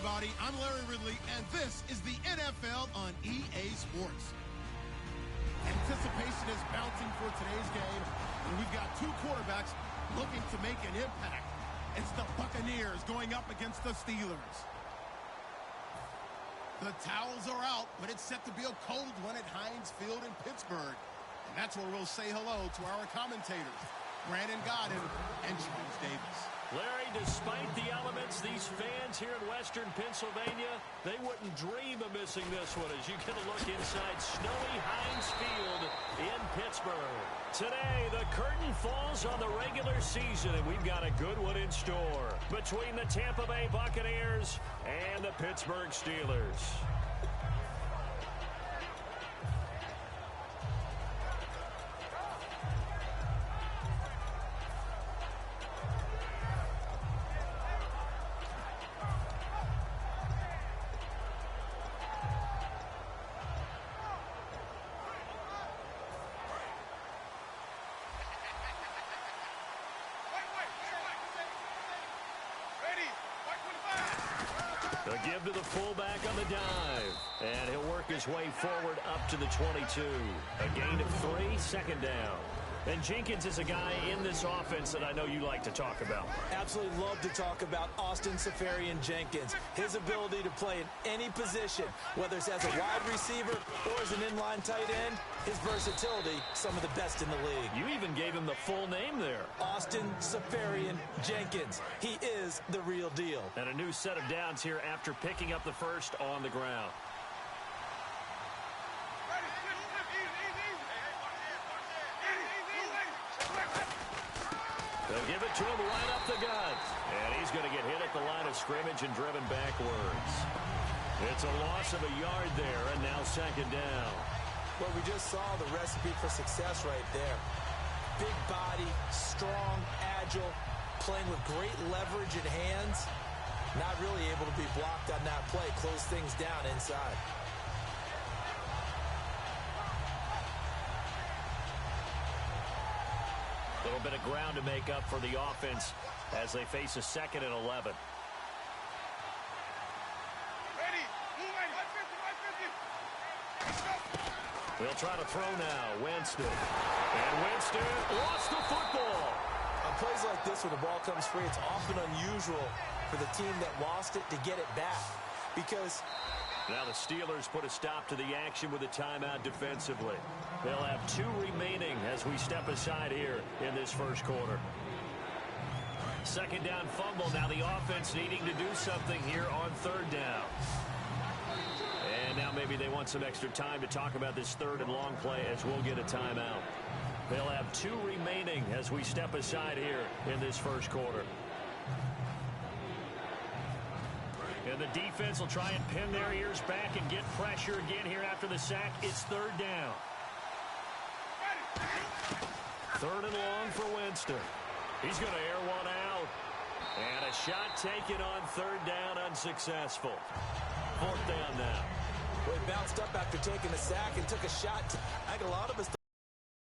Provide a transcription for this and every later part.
everybody. I'm Larry Ridley, and this is the NFL on EA Sports. Anticipation is mounting for today's game, and we've got two quarterbacks looking to make an impact. It's the Buccaneers going up against the Steelers. The towels are out, but it's set to be a cold one at Heinz Field in Pittsburgh. And that's where we'll say hello to our commentators, Brandon Godden and James Davis. Larry, despite the elements, these fans here in Western Pennsylvania, they wouldn't dream of missing this one as you get a look inside snowy Heinz Field in Pittsburgh. Today, the curtain falls on the regular season, and we've got a good one in store between the Tampa Bay Buccaneers and the Pittsburgh Steelers. A give to the fullback on the dive. And he'll work his way forward up to the 22. A gain of 3, second down. And Jenkins is a guy in this offense that I know you like to talk about. Absolutely love to talk about Austin Seferian-Jenkins. His ability to play in any position, whether it's as a wide receiver or as an inline tight end, his versatility, some of the best in the league. You even gave him the full name there. Austin Seferian-Jenkins. He is the real deal. And a new set of downs here after picking up the first on the ground. They'll give it to him right up the gut. And he's going to get hit at the line of scrimmage and driven backwards. It's a loss of a yard there, and now second down. Well, we just saw the recipe for success right there. Big body, strong, agile, playing with great leverage in hands. Not really able to be blocked on that play. Close things down inside. A little bit of ground to make up for the offense as they face a 2nd and 11. We'll try to throw now. Winston. And Winston lost the football. On plays like this where the ball comes free, it's often unusual for the team that lost it to get it back. Because now the Steelers put a stop to the action with a timeout defensively. They'll have 2 remaining as we step aside here in this first quarter. Second down fumble. Now the offense needing to do something here on 3rd down. And now maybe they want some extra time to talk about this 3rd and long play as we'll get a timeout. They'll have 2 remaining as we step aside here in this first quarter. And the defense will try and pin their ears back and get pressure again here after the sack. It's 3rd down. 3rd and long for Winston. He's going to air one out. And a shot taken on 3rd down, unsuccessful. 4th down now. Well, he bounced up after taking a sack and took a shot. I think a lot of us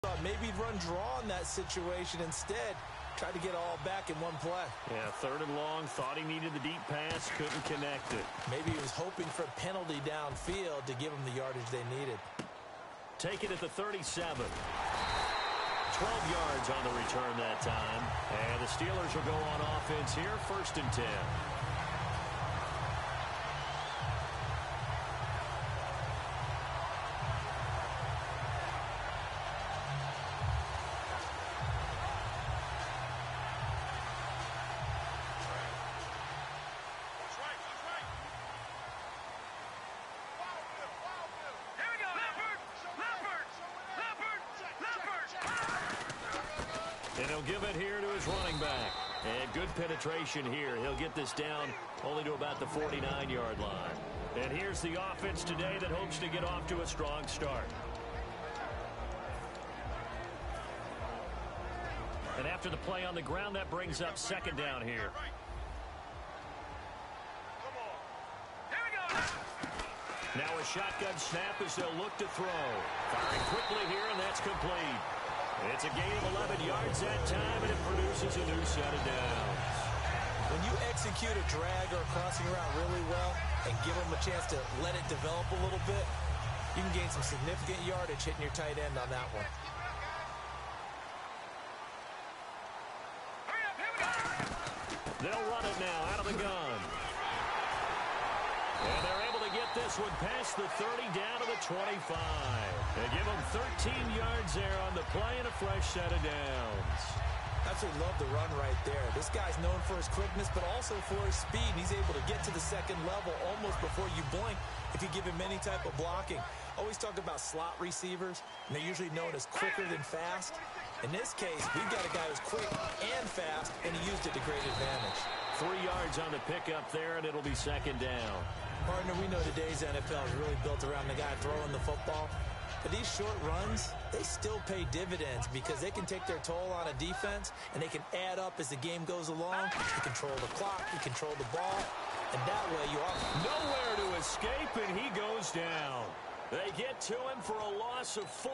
thought maybe he'd run draw in that situation. Instead, tried to get all back in one play. Yeah, 3rd and long. Thought he needed the deep pass. Couldn't connect it. Maybe he was hoping for a penalty downfield to give him the yardage they needed. Take it at the 37. 12 yards on the return that time. And the Steelers will go on offense here. 1st and 10. And he'll give it here to his running back. And good penetration here. He'll get this down only to about the 49-yard line. And here's the offense today that hopes to get off to a strong start. And after the play on the ground, that brings up 2nd down here. Now a shotgun snap as they'll look to throw. Firing quickly here, and that's complete. It's a gain of 11 yards that time, and it produces a new set of downs. When you execute a drag or a crossing route really well and give them a chance to let it develop a little bit, you can gain some significant yardage hitting your tight end on that one. They'll run it now out of the gun. And they're able to get this one past the 30 down to the 25. They give them 13 yards there on the play and a fresh set of downs. Absolutely love the run right there. This guy's known for his quickness, but also for his speed. He's able to get to the second level almost before you blink if you give him any type of blocking. Always talk about slot receivers, and they're usually known as quicker than fast. In this case, we've got a guy who's quick and fast, and he used it to great advantage. 3 yards on the pickup there, and it'll be second down. Partner, we know today's NFL is really built around the guy throwing the football. But these short runs, they still pay dividends because they can take their toll on a defense, and they can add up as the game goes along. You control the clock, you control the ball, and that way you are nowhere to escape, and he goes down. They get to him for a loss of 4,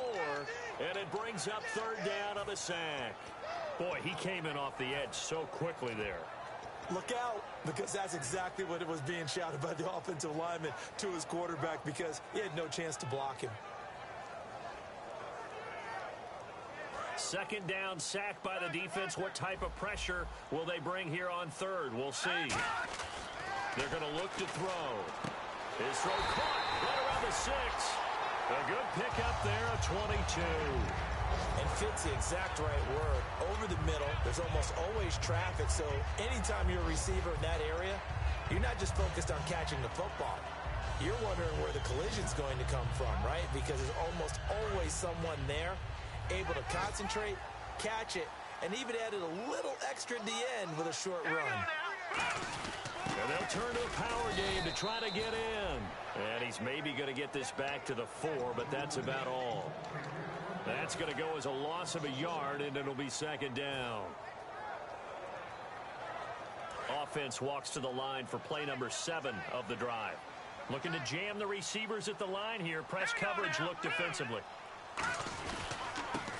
and it brings up third down on the sack. Boy, he came in off the edge so quickly there. Look out, because that's exactly what it was being shouted by the offensive lineman to his quarterback because he had no chance to block him. Second down, sack by the defense. What type of pressure will they bring here on third? We'll see. They're going to look to throw. His throw caught right around the 6. A good pickup there, a 22. And fits the exact right word. Over the middle, there's almost always traffic, so anytime you're a receiver in that area, you're not just focused on catching the football. You're wondering where the collision's going to come from, right? Because there's almost always someone there able to concentrate, catch it, and even added a little extra at the end with a short run. And they'll turn to a power game to try to get in. And he's maybe going to get this back to the 4, but that's about all. That's going to go as a loss of a yard, and it'll be second down. Offense walks to the line for play number 7 of the drive. Looking to jam the receivers at the line here. Press coverage, look defensively.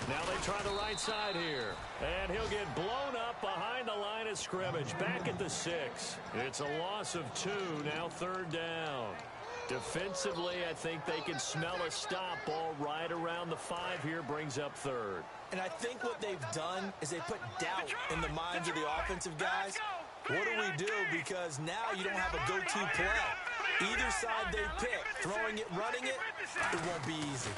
Now they try the right side here. And he'll get blown up behind the line of scrimmage. Back at the 6. It's a loss of 2. Now third down. Defensively, I think they can smell a stop. Ball right around the 5 here. Brings up third. And I think what they've done is they put doubt in the minds of the offensive guys. What do we do? Because now you don't have a go-to play. Either side they pick, throwing it, running it, it won't be easy.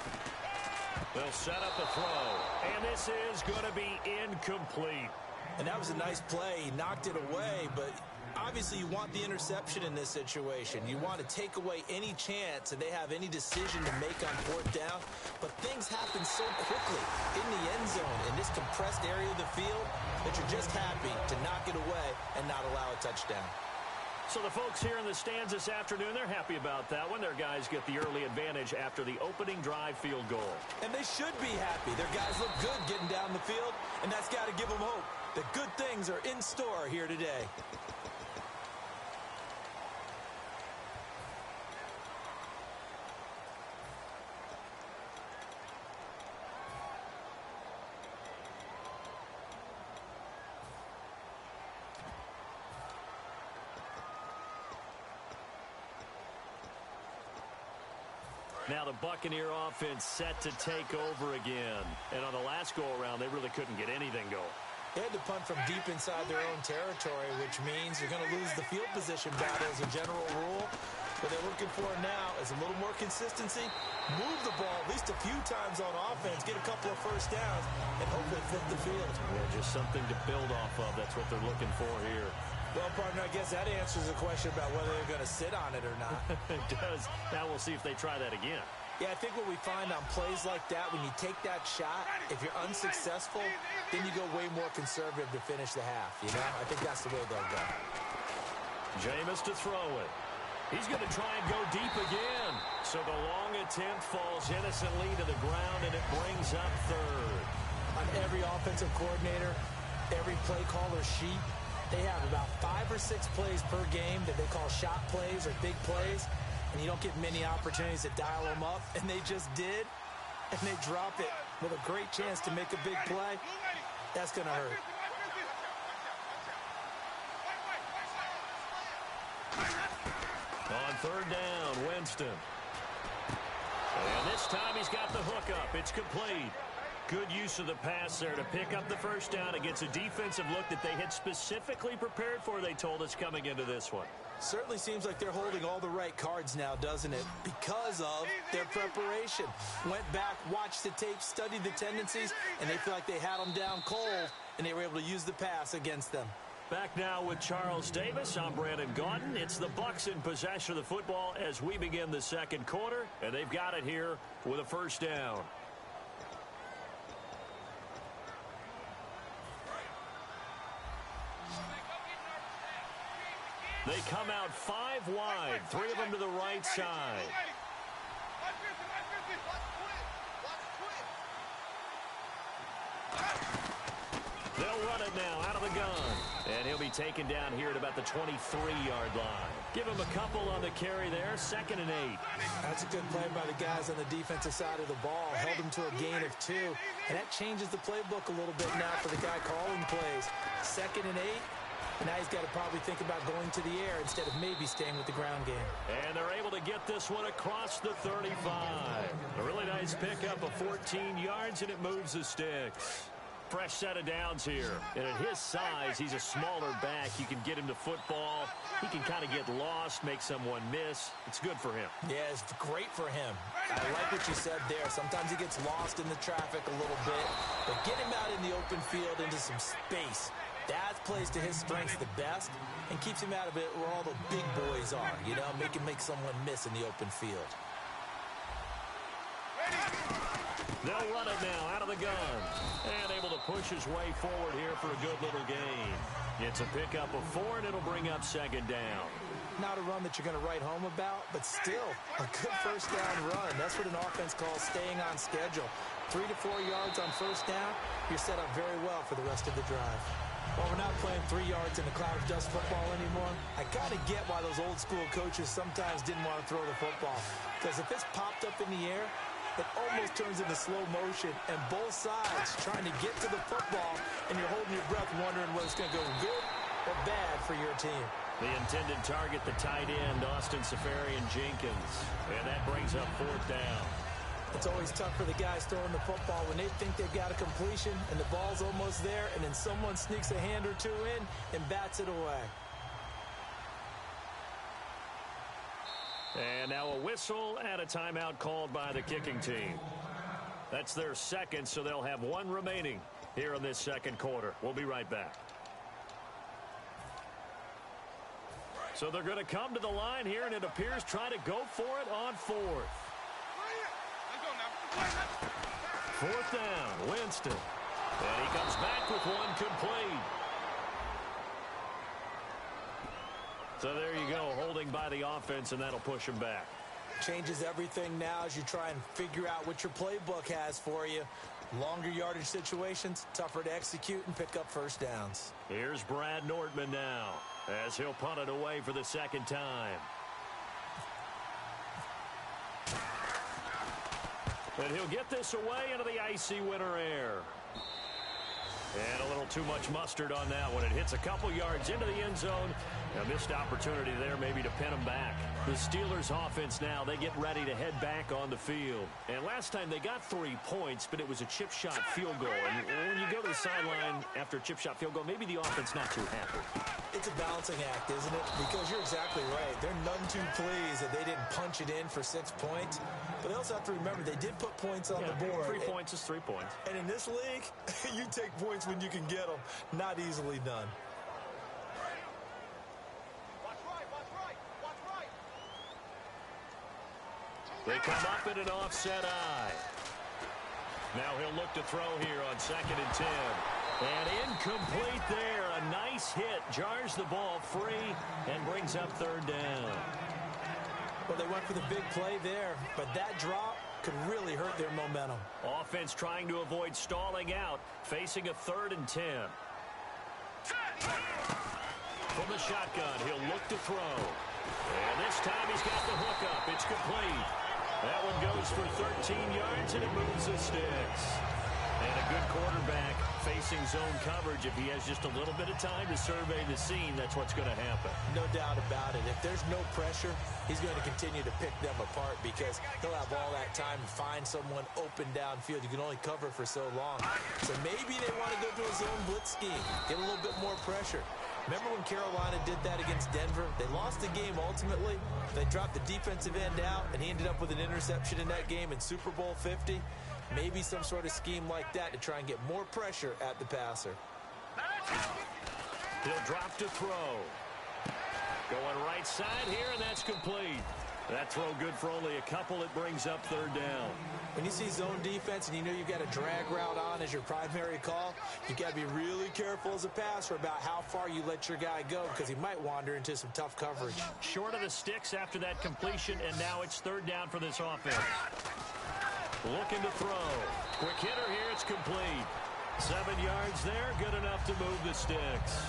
They'll set up a throw, and this is going to be incomplete. And that was a nice play. He knocked it away, but obviously you want the interception in this situation. You want to take away any chance that they have any decision to make on fourth down. But things happen so quickly in the end zone in this compressed area of the field that you're just happy to knock it away and not allow a touchdown. So the folks here in the stands this afternoon, they're happy about that one. Their guys get the early advantage after the opening drive field goal. And they should be happy. Their guys look good getting down the field, and that's got to give them hope that good things are in store here today. Now the Buccaneer offense set to take over again. And on the last go-around, they really couldn't get anything going. They had to punt from deep inside their own territory, which means you're going to lose the field position battle as a general rule. What they're looking for now is a little more consistency, move the ball at least a few times on offense, get a couple of first downs, and hopefully flip the field. Yeah, just something to build off of. That's what they're looking for here. Well, partner, I guess that answers the question about whether they're going to sit on it or not. It does. Now we'll see if they try that again. Yeah, I think what we find on plays like that, when you take that shot, if you're unsuccessful, then you go way more conservative to finish the half, you know? I think that's the way they'll go. Jameis to throw it. He's going to try and go deep again. So the long attempt falls innocently to the ground, and it brings up third. On every offensive coordinator, every play caller sheet, they have about 5 or 6 plays per game that they call shot plays or big plays, and you don't get many opportunities to dial them up, and they just did, and they drop it with a great chance to make a big play. That's going to hurt. third down, Winston. And this time he's got the hook up. It's complete. Good use of the pass there to pick up the first down against a defensive look that they had specifically prepared for, they told us, coming into this one. Certainly seems like they're holding all the right cards now, doesn't it? Because of their preparation. Went back, watched the tape, studied the tendencies, and they feel like they had them down cold, and they were able to use the pass against them. Back now with Charles Davis. I'm Brandon Gaudin. It's the Bucs in possession of the football as we begin the second quarter, and they've got it here with a first down. They come out 5 wide, 3 of them to the right side. They'll run it now out of the gun. And he'll be taken down here at about the 23-yard line. Give him a couple on the carry there, 2nd and 8. That's a good play by the guys on the defensive side of the ball. Held him to a gain of 2. And that changes the playbook a little bit now for the guy calling plays. 2nd and 8. And now he's got to probably think about going to the air instead of maybe staying with the ground game. And they're able to get this one across the 35. A really nice pickup of 14 yards, and it moves the sticks. Fresh set of downs here. And at his size, he's a smaller back. You can get him to football. He can kind of get lost, make someone miss. It's good for him. Yeah, it's great for him. I like what you said there. Sometimes he gets lost in the traffic a little bit. But get him out in the open field into some space. That plays to his strengths the best and keeps him out of it where all the big boys are, you know, make someone miss in the open field. They'll run it now out of the gun. And able to push his way forward here for a good little gain. It's a pickup of 4, and it'll bring up 2nd down. Not a run that you're going to write home about, but still a good first down run. That's what an offense calls staying on schedule. 3 to 4 yards on first down, you're set up very well for the rest of the drive. Well, we're not playing 3 yards in a cloud of dust football anymore. I kind of get why those old school coaches sometimes didn't want to throw the football. Because if it's popped up in the air, it almost turns into slow motion. And both sides trying to get to the football, and you're holding your breath wondering whether it's going to go good or bad for your team. The intended target, the tight end, Austin Seferian-Jenkins. And that brings up 4th down. It's always tough for the guys throwing the football when they think they've got a completion and the ball's almost there, and then someone sneaks a hand or 2 in and bats it away. And now a whistle and a timeout called by the kicking team. That's their 2nd, so they'll have 1 remaining here in this second quarter. We'll be right back. So they're going to come to the line here, and it appears trying to go for it on 4th. 4th down, Winston. And he comes back with 1 complete. So there you go, holding by the offense, and that'll push him back. Changes everything now as you try and figure out what your playbook has for you. Longer yardage situations, tougher to execute and pick up first downs. Here's Brad Nortman now as he'll punt it away for the 2nd time. And he'll get this away into the icy winter air. And a little too much mustard on that one. It hits a couple yards into the end zone. A missed opportunity there maybe to pin him back. The Steelers offense now, they get ready to head back on the field. And last time they got 3 points, but it was a chip shot field goal. And when you go to the sideline after a chip shot field goal, maybe the offense not too happy. It's a balancing act, isn't it? Because you're exactly right. They're none too pleased that they didn't punch it in for 6 points. But they also have to remember they did put points on the board. 3 points is 3 points. And in this league, you take points when you can get them. Not easily done. They come up in an offset eye. Now he'll look to throw here on 2nd and 10. And incomplete there. A nice hit. Jars the ball free and brings up 3rd down. Well, they went for the big play there, but that drop could really hurt their momentum. Offense trying to avoid stalling out, facing a 3rd and 10. From the shotgun, he'll look to throw. And this time he's got the hook up. It's complete. That one goes for 13 yards, and it moves the sticks. And a good quarterback facing zone coverage. If he has just a little bit of time to survey the scene, that's what's going to happen. No doubt about it. If there's no pressure, he's going to continue to pick them apart because he'll have all that time to find someone open downfield. You can only cover for so long. So maybe they want to go to a zone blitz scheme, get a little bit more pressure. Remember when Carolina did that against Denver? They lost the game ultimately. They dropped the defensive end out, and he ended up with an interception in that game in Super Bowl 50. Maybe some sort of scheme like that to try and get more pressure at the passer. He'll drop to throw. Going right side here, and that's complete. That throw good for only a couple. It brings up third down. When you see zone defense and you know you've got a drag route on as your primary call, you've got to be really careful as a passer about how far you let your guy go because he might wander into some tough coverage. Short of the sticks after that completion, and now it's third down for this offense. Looking to throw. Quick hitter here. It's complete. 7 yards there. Good enough to move the sticks.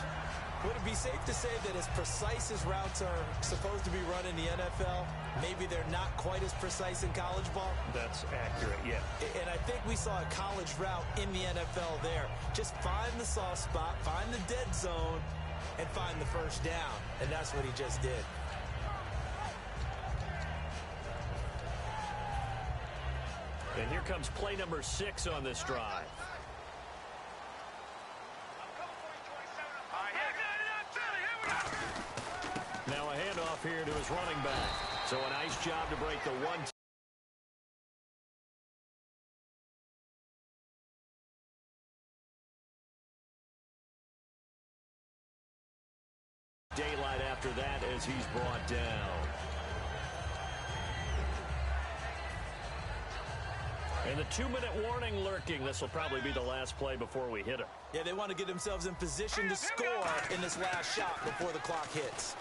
Would it be safe to say that as precise as routes are supposed to be run in the NFL, maybe they're not quite as precise in college ball? That's accurate, yeah. And I think we saw a college route in the NFL there. Just find the soft spot, find the dead zone, and find the first down. And that's what he just did. And here comes play number 6 on this drive. Now a handoff here to his running back. So a nice job to break the one. Daylight after that as he's brought down. And the 2-minute warning lurking. This will probably be the last play before we hit it. Yeah, they want to get themselves in position to score in this last shot before the clock hits.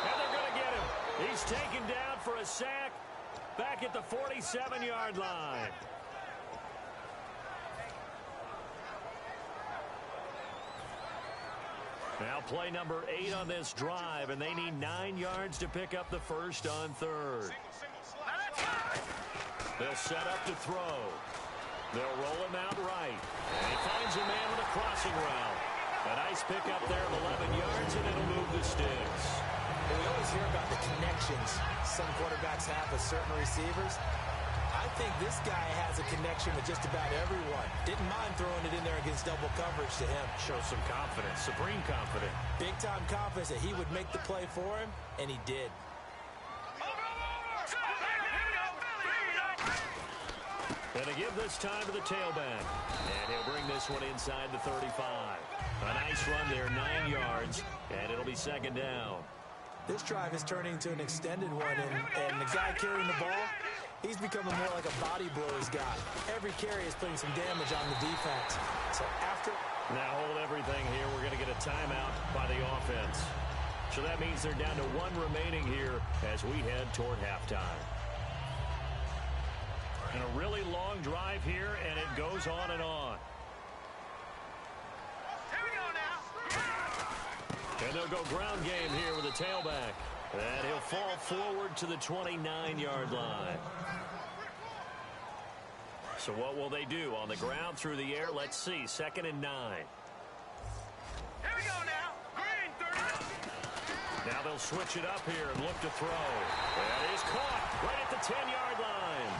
And they're going to get him. He's taken down for a sack back at the 47-yard line. Now play number 8 on this drive, and they need 9 yards to pick up the first on third. They'll set up to throw. They'll roll him out right. And he finds a man with a crossing route. A nice pickup there of 11 yards, and it'll move the sticks. We always hear about the connections some quarterbacks have with certain receivers. I think this guy has a connection with just about everyone. Didn't mind throwing it in there against double coverage to him. Shows some confidence, supreme confidence. Big-time confidence that he would make the play for him, and he did. And to give this time to the tailback. And he'll bring this one inside the 35. A nice run there, 9 yards, and it'll be second down. This drive is turning to an extended one, and the guy carrying the ball, he's becoming more like a body blows guy. Every carry is putting some damage on the defense. So after... Now hold everything here. We're going to get a timeout by the offense. So that means they're down to 1 remaining here as we head toward halftime. And a really long drive here, and it goes on and on. Here we go now. And they'll go ground game here with a tailback. And he'll fall forward to the 29-yard line. So what will they do? On the ground, through the air, let's see. 2nd and 9. Here we go now. Green, 30. Now they'll switch it up here and look to throw. That is caught right at the 10-yard line.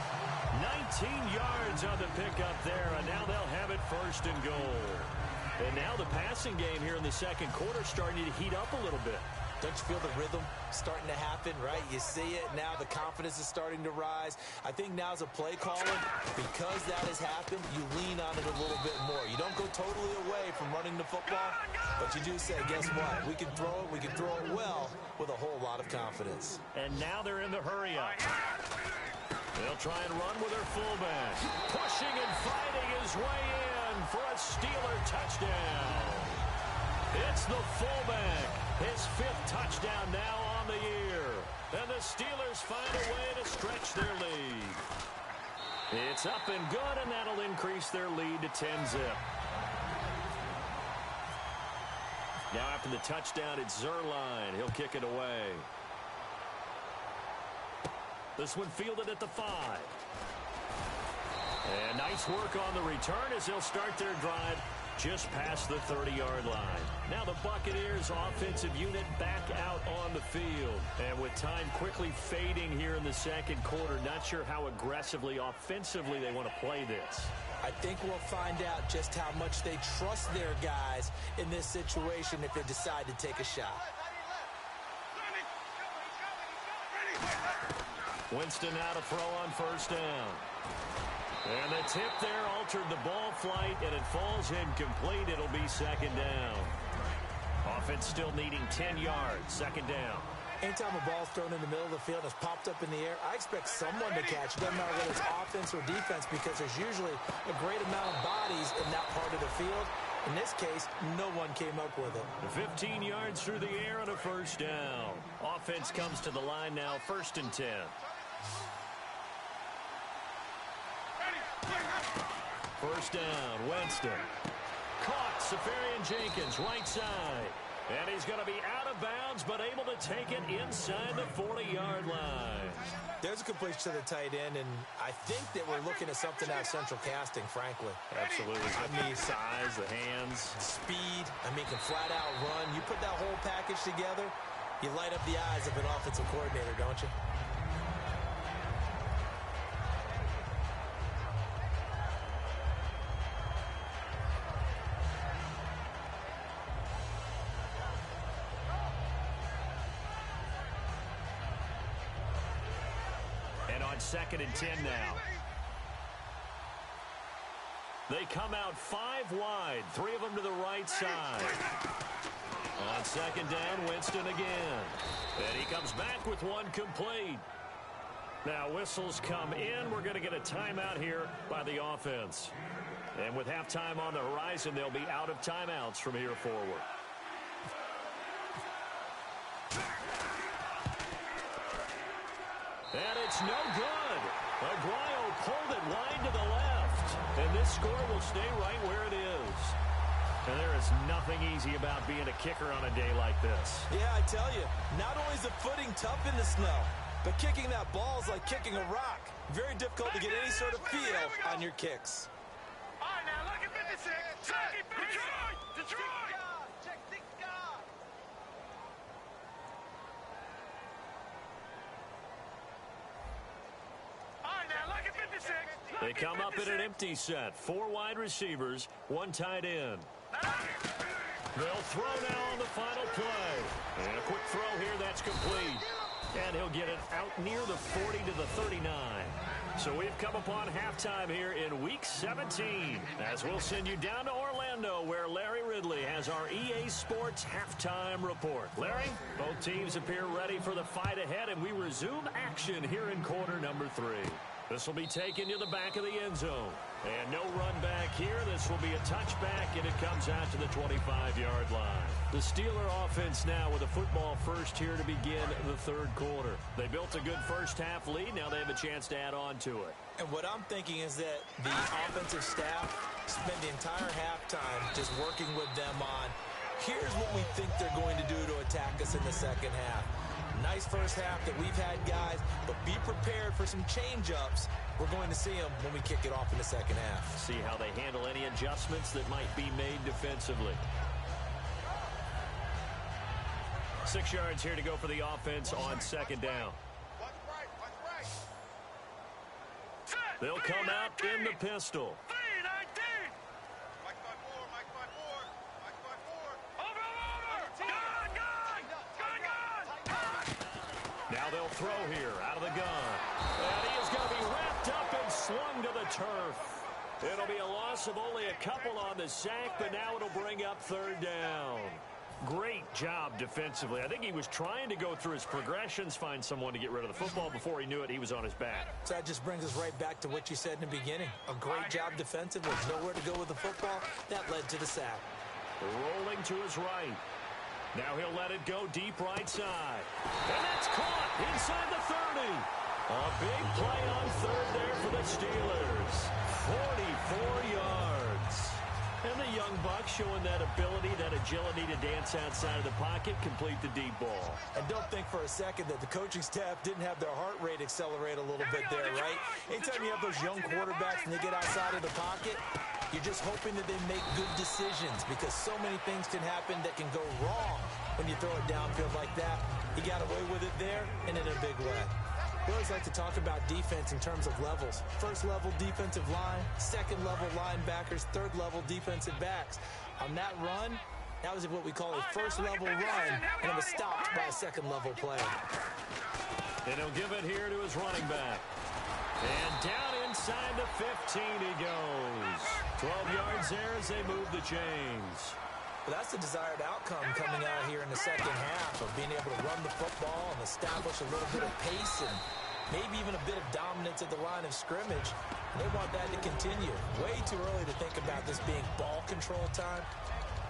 19 yards on the pickup there, and now they'll have it 1st and goal. And now the passing game here in the second quarter starting to heat up a little bit. Don't you feel the rhythm starting to happen, right? You see it. Now the confidence is starting to rise. I think now's a play caller. Because that has happened, you lean on it a little bit more. You don't go totally away from running the football, but you do say, guess what? We can throw it well with a whole lot of confidence. And now they're in the hurry-up. They'll try and run with their fullback. Pushing and fighting his way in for a Steeler touchdown. It's the fullback. His 5th touchdown now on the year. And the Steelers find a way to stretch their lead. It's up and good, and that'll increase their lead to 10-zip. Now after the touchdown, it's Zuerlein. He'll kick it away. This one fielded at the 5. And nice work on the return as they'll start their drive just past the 30-yard line. Now the Buccaneers offensive unit back out on the field. And with time quickly fading here in the second quarter, not sure how aggressively, offensively they want to play this. I think we'll find out just how much they trust their guys in this situation if they decide to take a shot. Winston now to throw on first down. And the tip there altered the ball flight, and it falls incomplete. It'll be second down. Offense still needing 10 yards. Second down. Anytime a ball's thrown in the middle of the field and is popped up in the air, I expect someone to catch it. Doesn't matter whether it's offense or defense, because there's usually a great amount of bodies in that part of the field. In this case, no one came up with it. 15 yards through the air and a first down. Offense comes to the line now, 1st and 10. First down, Winston. Caught, Safarian-Jenkins, right side. And he's going to be out of bounds, but able to take it inside the 40-yard line. There's a completion to the tight end, and I think that we're looking at something out of central casting, frankly. Absolutely. I mean, size, the hands. Speed. I mean, can flat out run. You put that whole package together, you light up the eyes of an offensive coordinator, don't you? Second and 10 now. They come out 5 wide, 3 of them to the right side. On second down, Winston again. And he comes back with one complete. Now whistles come in. We're going to get a timeout here by the offense. And with halftime on the horizon, they'll be out of timeouts from here forward. And it's no good. Aguayo pulled it wide to the left. And this score will stay right where it is. And there is nothing easy about being a kicker on a day like this. Yeah, I tell you, not only is the footing tough in the snow, but kicking that ball is like kicking a rock. Very difficult to get any sort of feel on your kicks. All right, now look at 56. Detroit! They come up in an empty set. 4 wide receivers, 1 tight end. They'll throw now on the final play. And a quick throw here, that's complete. And he'll get it out near the 40 to the 39. So we've come upon halftime here in Week 17. As we'll send you down to Orlando, where Larry Ridley has our EA Sports halftime report. Larry, both teams appear ready for the fight ahead, and we resume action here in quarter number 3. This will be taken to the back of the end zone. And no run back here. This will be a touchback, and it comes out to the 25-yard line. The Steeler offense now with a football first here to begin the third quarter. They built a good first-half lead. Now they have a chance to add on to it. And what I'm thinking is that the offensive staff spent the entire halftime just working with them on, here's what we think they're going to do to attack us in the second half. Nice first half that we've had, guys, but be prepared for some change-ups. We're going to see them when we kick it off in the second half. See how they handle any adjustments that might be made defensively. 6 yards here to go for the offense on second down. They'll come out in the pistol. Now they'll throw here out of the gun. And he is going to be wrapped up and slung to the turf. It'll be a loss of only a couple on the sack, but now it'll bring up third down. Great job defensively. I think he was trying to go through his progressions, find someone to get rid of the football. Before he knew it, he was on his back. So that just brings us right back to what you said in the beginning. A great job defensively. Nowhere to go with the football. That led to the sack. Rolling to his right. Now he'll let it go deep right side. And that's caught inside the 30. A big play on third there for the Steelers. 44 yards. And the young buck showing that ability, that agility to dance outside of the pocket, complete the deep ball. And don't think for a second that the coaching staff didn't have their heart rate accelerate a little bit there, right? Anytime you have those young quarterbacks and they get outside of the pocket, you're just hoping that they make good decisions because so many things can happen that can go wrong when you throw it downfield like that. He got away with it there and in a big way. We always like to talk about defense in terms of levels. First level defensive line, second level linebackers, third level defensive backs. On that run, that was what we call a first level run, and it was stopped by a second level player. And he'll give it here to his running back. And down inside the 15 he goes. 12 yards there as they move the chains. Well, that's the desired outcome coming out here in the second half of being able to run the football and establish a little bit of pace and maybe even a bit of dominance at the line of scrimmage. And they want that to continue. Way too early to think about this being ball control time.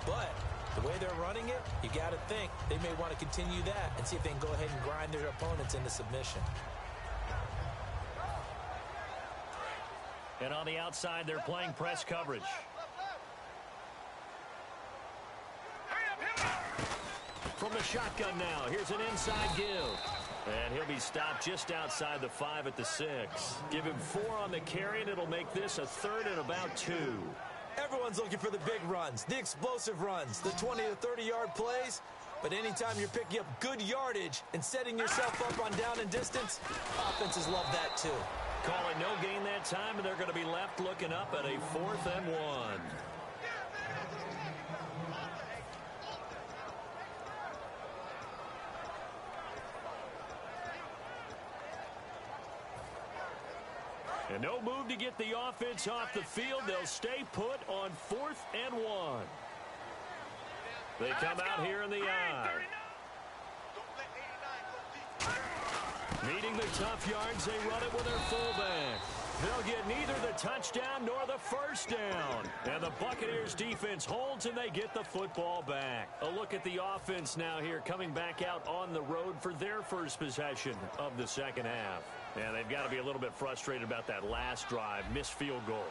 But the way they're running it, you got to think they may want to continue that and see if they can go ahead and grind their opponents into submission. And on the outside, they're playing press coverage. From the shotgun now, here's an inside give. And he'll be stopped just outside the 5 at the 6. Give him 4 on the carry, and it'll make this a 3rd and about 2. Everyone's looking for the big runs, the explosive runs, the 20 to 30-yard plays. But anytime you're picking up good yardage and setting yourself up on down and distance, offenses love that too. Call it no gain that time, and they're going to be left looking up at a 4th and 1. And no move to get the offense off the field. They'll stay put on 4th and 1. They come out here in the I. Meeting the tough yards, they run it with their fullback. They'll get neither the touchdown nor the first down. And the Buccaneers defense holds and they get the football back. A look at the offense now here coming back out on the road for their first possession of the second half. And they've got to be a little bit frustrated about that last drive, missed field goal.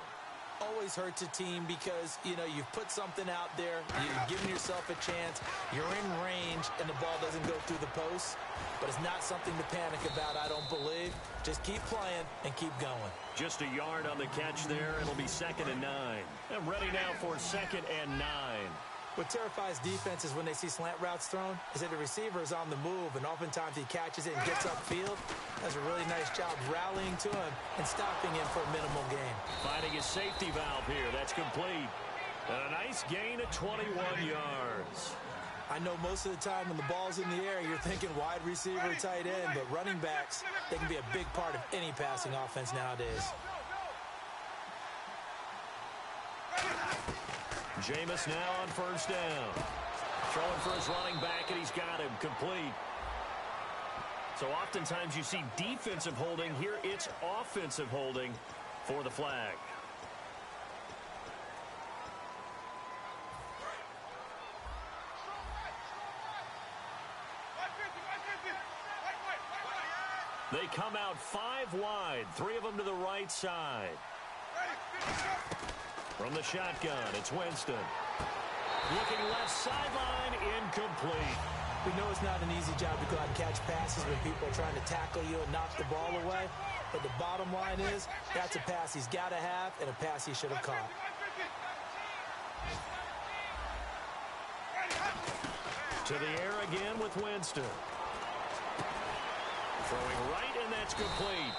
Always hurts a team because, you know, you've put something out there, you've given yourself a chance, you're in range, and the ball doesn't go through the posts. But it's not something to panic about, I don't believe. Just keep playing and keep going. Just a yard on the catch there. It'll be 2nd and 9. And ready now for 2nd and 9. What terrifies defenses when they see slant routes thrown is that the receiver is on the move, and oftentimes he catches it and gets upfield. Does a really nice job rallying to him and stopping him for a minimal gain. Finding his safety valve here. That's complete. And a nice gain of 21 yards. I know most of the time when the ball's in the air, you're thinking wide receiver, tight end, but running backs, they can be a big part of any passing offense nowadays. Jameis now on first down. Throwing for his running back, and he's got him complete. So oftentimes you see defensive holding. Here it's offensive holding for the flag. They come out 5 wide, 3 of them to the right side. From the shotgun, it's Winston. Looking left sideline, incomplete. We know it's not an easy job to go out and catch passes when people are trying to tackle you and knock the ball away. But the bottom line is, that's a pass he's got to have and a pass he should have caught. To the air again with Winston. Throwing right, and that's complete.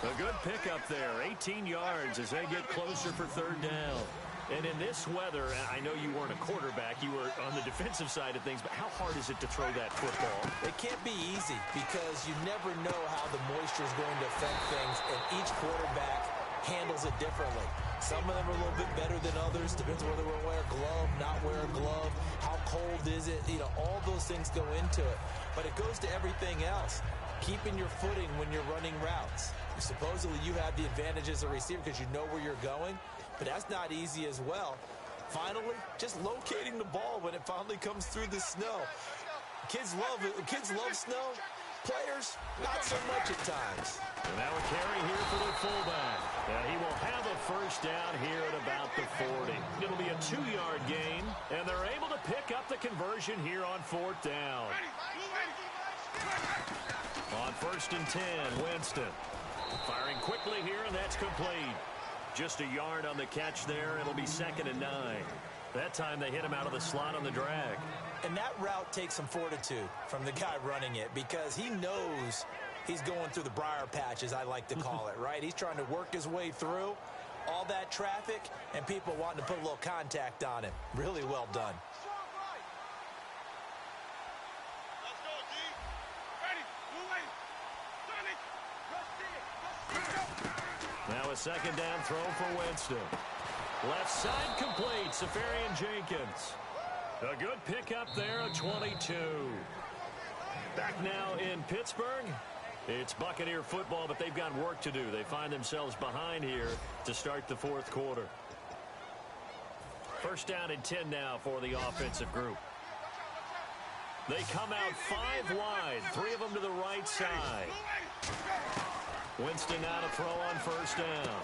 A good pickup there, 18 yards as they get closer for 3rd down. And in this weather, I know you weren't a quarterback, you were on the defensive side of things, but how hard is it to throw that football? It can't be easy because you never know how the moisture is going to affect things, and each quarterback handles it differently. Some of them are a little bit better than others. Depends on whether we're wear a glove, not wear a glove. How cold is it? You know, all those things go into it. But it goes to everything else. Keeping your footing when you're running routes. Supposedly you have the advantage as a receiver because you know where you're going, but that's not easy as well. Finally, just locating the ball when it finally comes through the snow. Kids love it. Kids love snow. Players, not so much at times. And now a carry here for the fullback. And he will have a first down here at about the 40. It'll be a 2-yard gain, and they're able to pick up the conversion here on 4th down. On 1st and 10, Winston. Firing quickly here, and that's complete. Just a yard on the catch there. It'll be 2nd and 9. That time they hit him out of the slot on the drag. And that route takes some fortitude from the guy running it because he knows he's going through the briar patch, as I like to call it, right? He's trying to work his way through all that traffic and people wanting to put a little contact on him. Really well done. Now a 2nd down throw for Winston. Left side complete, Safarian Jenkins. A good pickup there, a 22. Back now in Pittsburgh. It's Buccaneer football, but they've got work to do. They find themselves behind here to start the 4th quarter. 1st down and 10 now for the offensive group. They come out 5 wide, 3 of them to the right side. Winston now to throw on 1st down.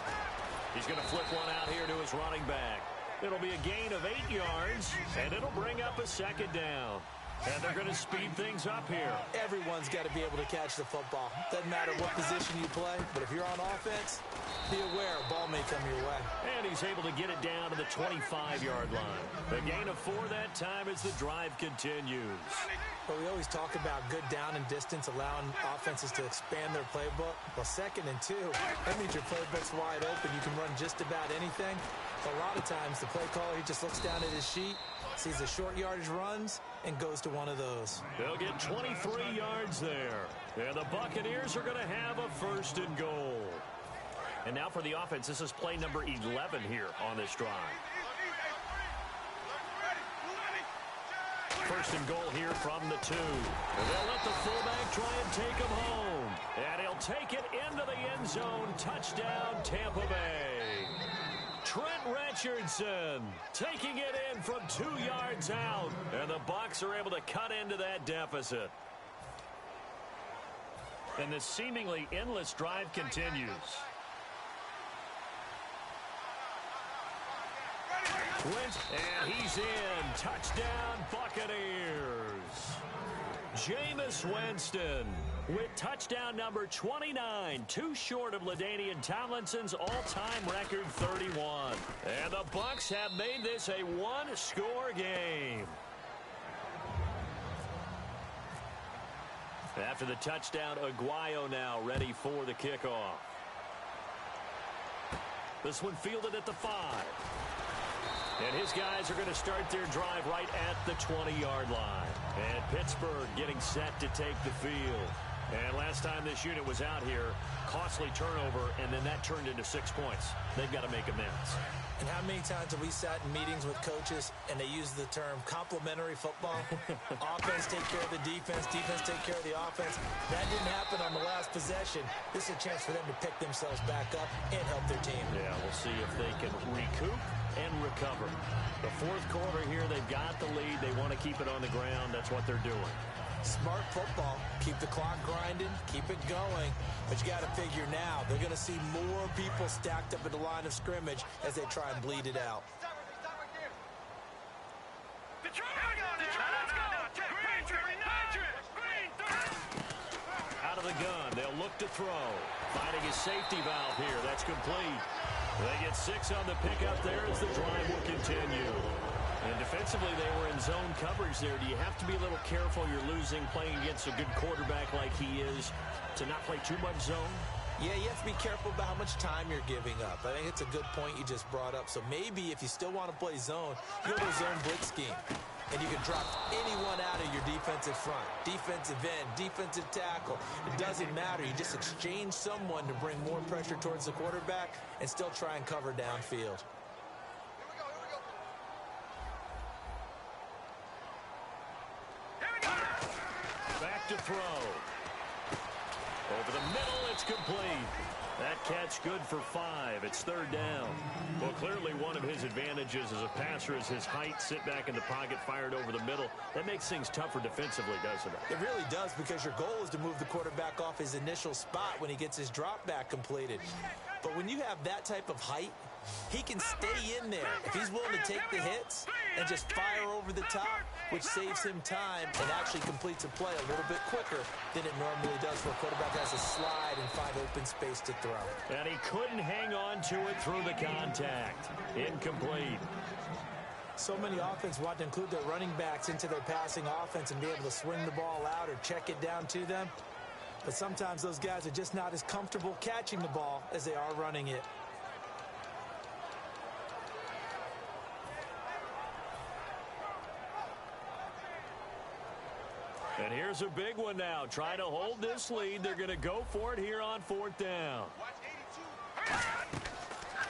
He's going to flip one out here to his running back. It'll be a gain of 8 yards, and it'll bring up a 2nd down. And they're going to speed things up here. Everyone's got to be able to catch the football. Doesn't matter what position you play, but if you're on offense, be aware a ball may come your way. And he's able to get it down to the 25-yard line. A gain of 4 that time as the drive continues. But we always talk about good down and distance, allowing offenses to expand their playbook. Well, 2nd and 2, that means your playbook's wide open. You can run just about anything. But a lot of times, the play caller, he just looks down at his sheet, sees the short yardage runs, and goes to one of those. They'll get 23 yards there. And the Buccaneers are going to have a 1st and goal. And now for the offense, this is play number 11 here on this drive. 1st and goal here from the 2. And they'll let the fullback try and take him home. And he'll take it into the end zone. Touchdown, Tampa Bay. Trent Richardson taking it in from 2 yards out. And the Bucs are able to cut into that deficit. And this seemingly endless drive continues. And he's in. Touchdown, Buccaneers. Jameis Winston with touchdown number 29, 2 short of LaDainian Tomlinson's all-time record 31. And the Bucs have made this a 1-score game. After the touchdown, Aguayo now ready for the kickoff. This one fielded at the 5. And his guys are going to start their drive right at the 20-yard line. And Pittsburgh getting set to take the field. And last time this unit was out here, costly turnover, and then that turned into 6 points. They've got to make amends. And how many times have we sat in meetings with coaches and they use the term complementary football? Offense take care of the defense, defense take care of the offense. That didn't happen on the last possession. This is a chance for them to pick themselves back up and help their team. Yeah, we'll see if they can recoup and recover. The 4th quarter here, they've got the lead. They want to keep it on the ground. That's what they're doing. Smart football. Keep the clock grinding. Keep it going. But you got to figure now, they're going to see more people stacked up at the line of scrimmage as they try and bleed it out. Out of the gun. They'll look to throw. Finding his safety valve here. That's complete. They get 6 on the pickup there as the drive will continue. And defensively, they were in zone coverage there. Do you have to be a little careful? You're losing, playing against a good quarterback like he is, to not play too much zone? Yeah, you have to be careful about how much time you're giving up. I think it's a good point you just brought up. So maybe if you still want to play zone, you go to a zone blitz scheme. And you can drop anyone out of your defensive front. Defensive end, defensive tackle. It doesn't matter. You just exchange someone to bring more pressure towards the quarterback and still try and cover downfield. Back to throw. Over the middle, it's complete. That catch good for 5. It's third down. Well, clearly one of his advantages as a passer is his height. Sit back in the pocket, fired over the middle. That makes things tougher defensively, doesn't it? It really does, because your goal is to move the quarterback off his initial spot when he gets his drop back completed. But when you have that type of height, he can stay in there if he's willing to take the hits and just fire over the top, which saves him time and actually completes a play a little bit quicker than it normally does for a quarterback that has to slide and find open space to throw. And he couldn't hang on to it through the contact. Incomplete. So many offenses want to include their running backs into their passing offense and be able to swing the ball out or check it down to them. But sometimes those guys are just not as comfortable catching the ball as they are running it. And here's a big one now. Trying to hold this lead. They're going to go for it here on fourth down.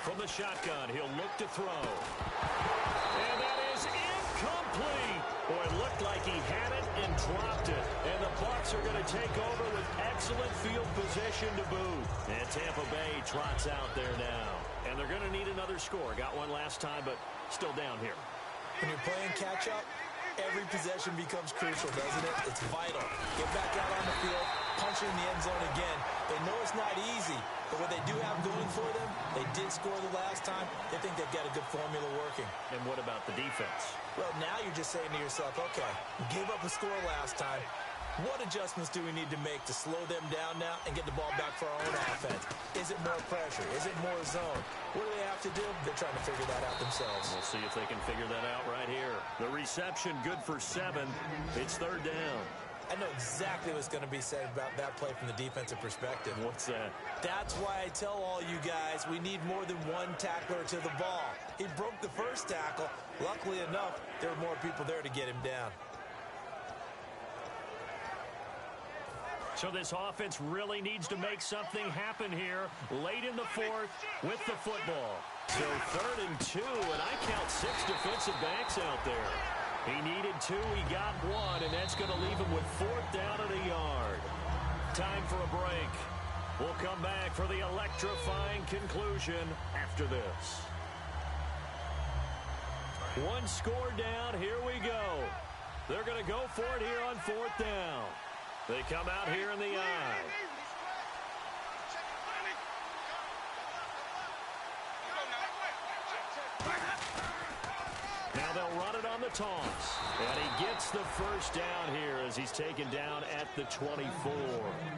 From the shotgun, he'll look to throw. And that is incomplete. Boy, it looked like he had it and dropped it. And the Bucs are going to take over with excellent field position to boot. And Tampa Bay trots out there now. And they're going to need another score. Got one last time, but still down here. When you're playing catch-up, every possession becomes crucial, doesn't it? It's vital. Get back out on the field, punch it in the end zone again. They know it's not easy, but what they do have going for them, they did score the last time. They think they've got a good formula working. And what about the defense? Well, now you're just saying to yourself, okay, we gave up a score last time. What adjustments do we need to make to slow them down now and get the ball back for our own offense? Is it more pressure? Is it more zone? What do they have to do? They're trying to figure that out themselves. We'll see if they can figure that out right here. The reception good for 7. It's third down. I know exactly what's going to be said about that play from the defensive perspective. What's that? That's why I tell all you guys we need more than one tackler to the ball. He broke the first tackle. Luckily enough, there were more people there to get him down. So this offense really needs to make something happen here late in the fourth with the football. So 3rd and 2, and I count 6 defensive backs out there. He needed 2, he got 1, and that's going to leave him with 4th down and a yard. Time for a break. We'll come back for the electrifying conclusion after this. One score down, here we go. They're going to go for it here on 4th down. They come out here in the eye. Now they'll run it on the toss. And he gets the first down here as he's taken down at the 24.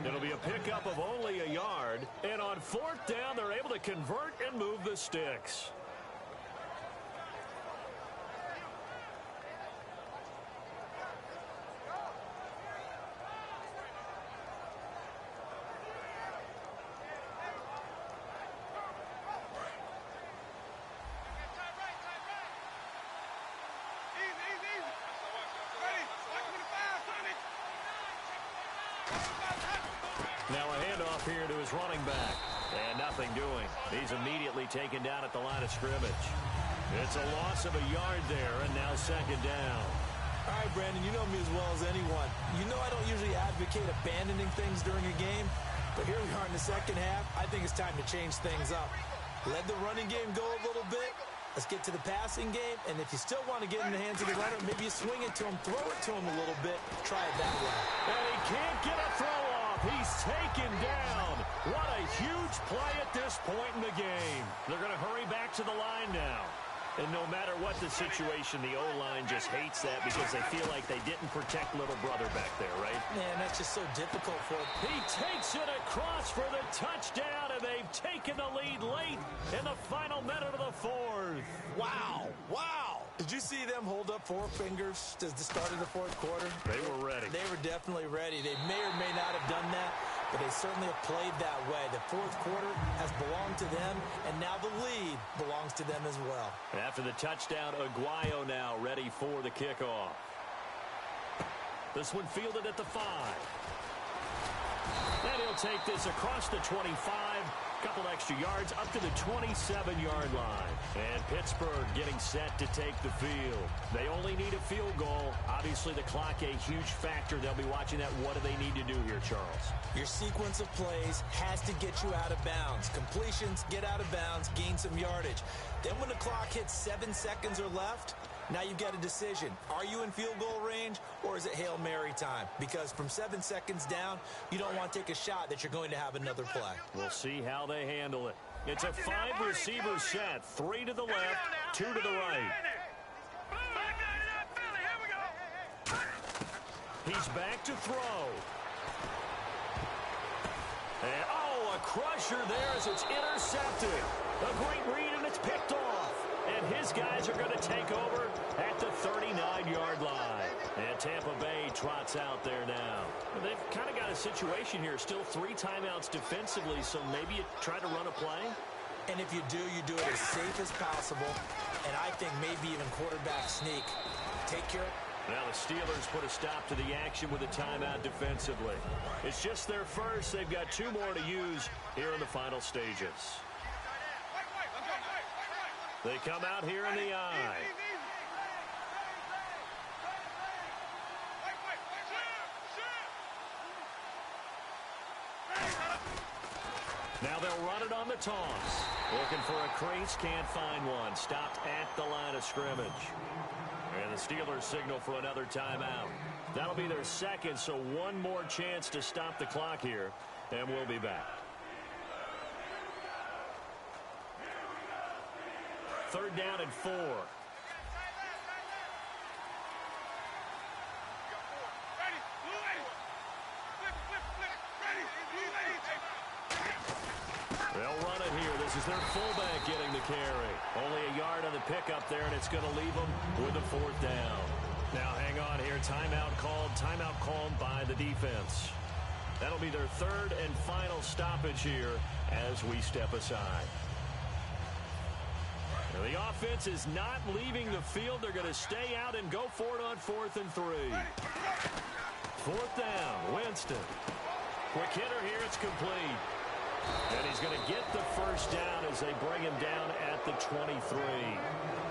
It'll be a pickup of only a yard. And on 4th down, they're able to convert and move the sticks. Now a handoff here to his running back. And nothing doing. He's immediately taken down at the line of scrimmage. It's a loss of a yard there, and now 2nd down. All right, Brandon, you know me as well as anyone. You know I don't usually advocate abandoning things during a game, but here we are in the second half. I think it's time to change things up. Let the running game go a little bit. Let's get to the passing game, and if you still want to get in the hands of the runner, maybe you swing it to him, throw it to him a little bit, try it that way. And he can't get a throw off. He's taken down. What a huge play at this point in the game. They're going to hurry back to the line now. And no matter what the situation, the O-line just hates that because they feel like they didn't protect little brother back there, right? Man, that's just so difficult for him. He takes it across for the touchdown, and they've taken the lead late in the final minute of the 4th. Wow. Wow. Did you see them hold up 4 fingers at the start of the 4th quarter? They were ready. They were definitely ready. They may or may not have done that, but they certainly have played that way. The 4th quarter has belonged to them, and now the lead belongs to them as well. After the touchdown, Aguayo now ready for the kickoff. This one fielded at the 5. And he'll take this across the 25, couple extra yards up to the 27-yard line. And Pittsburgh getting set to take the field. They only need a field goal. Obviously, the clock a huge factor. They'll be watching that. What do they need to do here, Charles? Your sequence of plays has to get you out of bounds. Completions, get out of bounds, gain some yardage. Then when the clock hits 7 seconds or left, now you've got a decision. Are you in field goal range, or is it Hail Mary time? Because from 7 seconds down, you don't want to take a shot that you're going to have another play. We'll see how they handle it. It's a 5-receiver set. 3 to the left, 2 to the right. He's back to throw. And, a crusher there as it's intercepted. A great read, and it's picked off. And his guys are going to take over at the 39-yard line. And Tampa Bay trots out there now. Well, they've kind of got a situation here. Still 3 timeouts defensively, so maybe you try to run a play. And if you do it as safe as possible. And I think maybe even quarterback sneak. Take care. Now the Steelers put a stop to the action with a timeout defensively. It's just their first. They've got 2 more to use here in the final stages. They come out here in the eye. Now they'll run it on the toss. Looking for a crease, can't find one. Stopped at the line of scrimmage. And the Steelers signal for another timeout. That'll be their second, so 1 more chance to stop the clock here, and we'll be back. 3rd down and 4. They'll run it here. This is their fullback getting the carry. Only a yard on the pickup there, and it's going to leave them with a 4th down. Now hang on here. Timeout called by the defense. That'll be their 3rd and final stoppage here as we step aside. Now, the offense is not leaving the field. They're going to stay out and go for it on 4th and 3. 4th down, Winston. Quick hitter here, it's complete. And he's going to get the 1st down as they bring him down at the 23.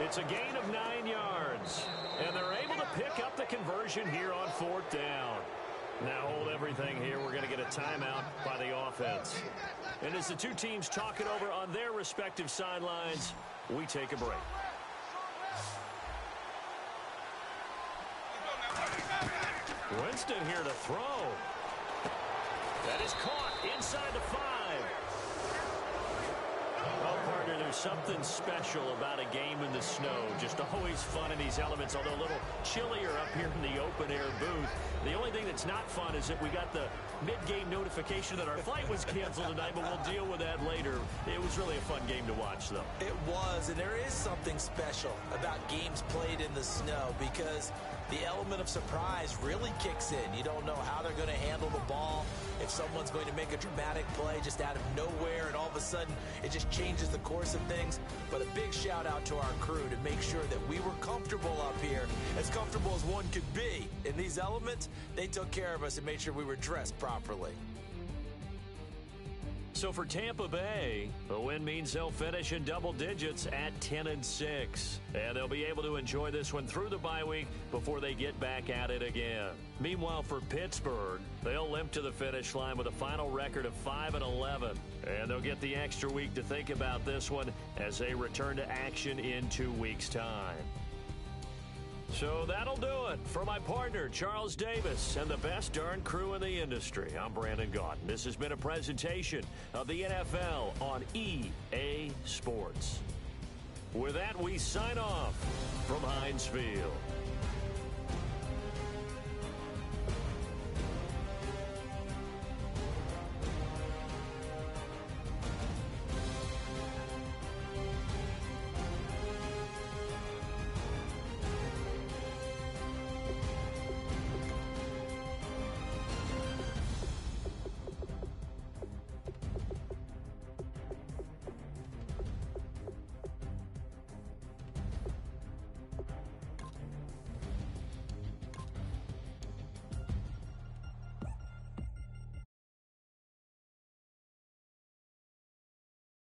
It's a gain of 9 yards. And they're able to pick up the conversion here on 4th down. Now hold everything here. We're going to get a timeout by the offense. And as the 2 teams talk it over on their respective sidelines, we take a break. Winston here to throw. That is caught inside the 5. Well, partner, there's something special about a game in the snow. Just always fun in these elements, although a little chillier up here in the open-air booth. The only thing that's not fun is that we got the mid-game notification that our flight was canceled tonight, but we'll deal with that later. It was really a fun game to watch, though. It was, and there is something special about games played in the snow because the element of surprise really kicks in. You don't know how they're going to handle the ball, if someone's going to make a dramatic play just out of nowhere, and all of a sudden it just changes the course of things. But a big shout out to our crew to make sure that we were comfortable up here, as comfortable as one could be. In these elements, they took care of us and made sure we were dressed properly. So for Tampa Bay, a win means they'll finish in double digits at 10-6. And they'll be able to enjoy this one through the bye week before they get back at it again. Meanwhile, for Pittsburgh, they'll limp to the finish line with a final record of 5-11. And they'll get the extra week to think about this one as they return to action in 2 weeks' time. So that'll do it. For my partner, Charles Davis, and the best darn crew in the industry, I'm Brandon Gaudin. This has been a presentation of the NFL on EA Sports. With that, we sign off from Heinz Field.